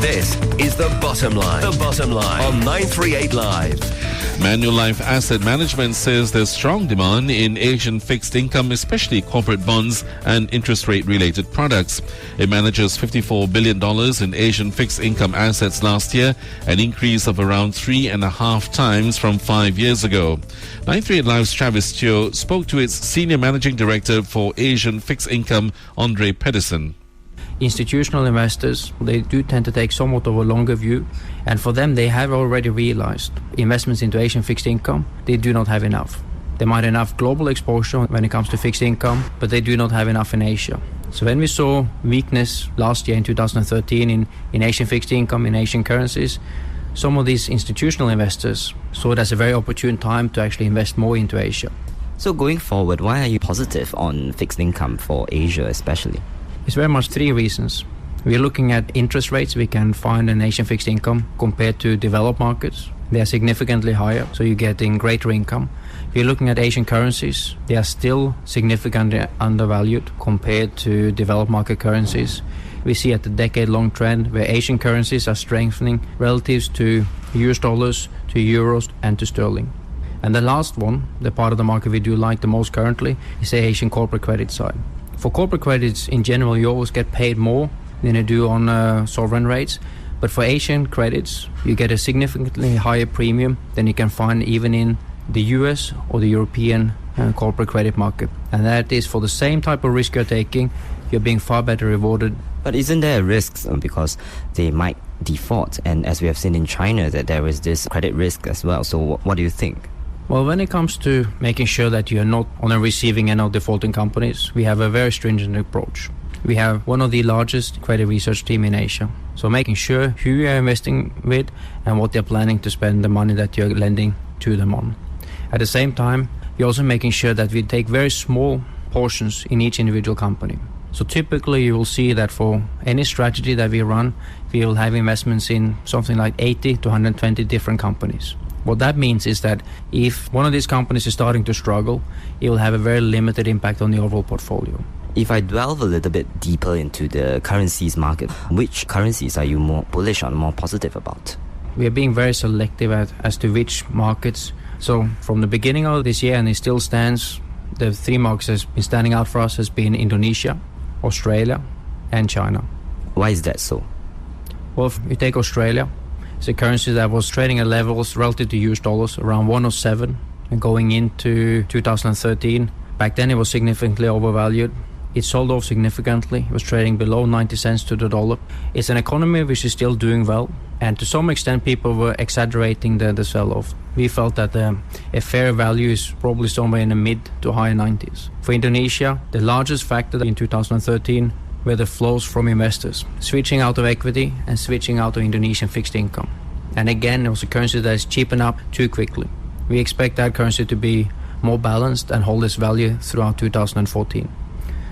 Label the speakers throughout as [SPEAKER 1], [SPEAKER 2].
[SPEAKER 1] This is The Bottom Line. The Bottom Line on 938 Live.
[SPEAKER 2] Manulife Asset Management says there's strong demand in Asian fixed income, especially corporate bonds and interest rate related products. It manages $54 billion in Asian fixed income assets last year, an increase of around 3.5 times from 5 years ago. 938 Live's Travis Teo spoke to its Senior Managing Director for Asian Fixed Income, Endre Pedersen.
[SPEAKER 3] Institutional investors, they do tend to take somewhat of a longer view, and for them they have already realized investments into Asian fixed income, they do not have enough. They might have enough global exposure when it comes to fixed income, but they do not have enough in Asia. So when we saw weakness last year in 2013 in Asian fixed income, in Asian currencies, some of these institutional investors saw it as a very opportune time to actually invest more into Asia.
[SPEAKER 4] So going forward, why are you positive on fixed income for Asia especially?
[SPEAKER 3] It's very much three reasons. We're looking at interest rates we can find in Asian fixed income compared to developed markets. They are significantly higher, so you're getting greater income. We're looking at Asian currencies. They are still significantly undervalued compared to developed market currencies. We see at the decade-long trend where Asian currencies are strengthening relative to US dollars, to euros, and to sterling. And the last one, the part of the market we do like the most currently, is the Asian corporate credit side. For corporate credits in general, you always get paid more than you do on sovereign rates. But for Asian credits, you get a significantly higher premium than you can find even in the US or the European corporate credit market. And that is for the same type of risk you're taking, you're being far better rewarded.
[SPEAKER 4] But isn't there a risk because they might default? And as we have seen in China, that there is this credit risk as well. So what do you think?
[SPEAKER 3] Well, when it comes to making sure that you're not on a receiving end of defaulting companies, we have a very stringent approach. We have one of the largest credit research team in Asia. So making sure who you're investing with and what they're planning to spend the money that you're lending to them on. At the same time, we're also making sure that we take very small portions in each individual company. So typically you will see that for any strategy that we run, we will have investments in something like 80 to 120 different companies. What that means is that if one of these companies is starting to struggle, it will have a very limited impact on the overall portfolio.
[SPEAKER 4] If I delve a little bit deeper into the currencies market, which currencies are you more bullish on, more positive about?
[SPEAKER 3] We are being very selective as to which markets. So from the beginning of this year, and it still stands, the three markets that have been standing out for us has been Indonesia, Australia, and China.
[SPEAKER 4] Why is that so?
[SPEAKER 3] Well, if you take Australia, it's a currency that was trading at levels relative to US dollars around 107 and going into 2013. Back then it was significantly overvalued. It sold off significantly. It was trading below 90 cents to the dollar. It's an economy which is still doing well, and to some extent people were exaggerating the sell-off. We felt that a fair value is probably somewhere in the mid to high 90s. For Indonesia, the largest factor in 2013 were the flows from investors, switching out of equity and switching out of Indonesian fixed income. And again, it was a currency that is cheaping up too quickly. We expect that currency to be more balanced and hold its value throughout 2014.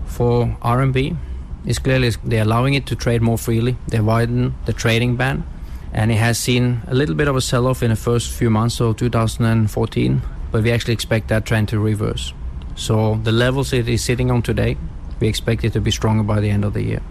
[SPEAKER 3] For RMB, it's clearly they're allowing it to trade more freely. They widen the trading band, and it has seen a little bit of a sell-off in the first few months of 2014, but we actually expect that trend to reverse. So the levels it is sitting on today, we expect it to be stronger by the end of the year.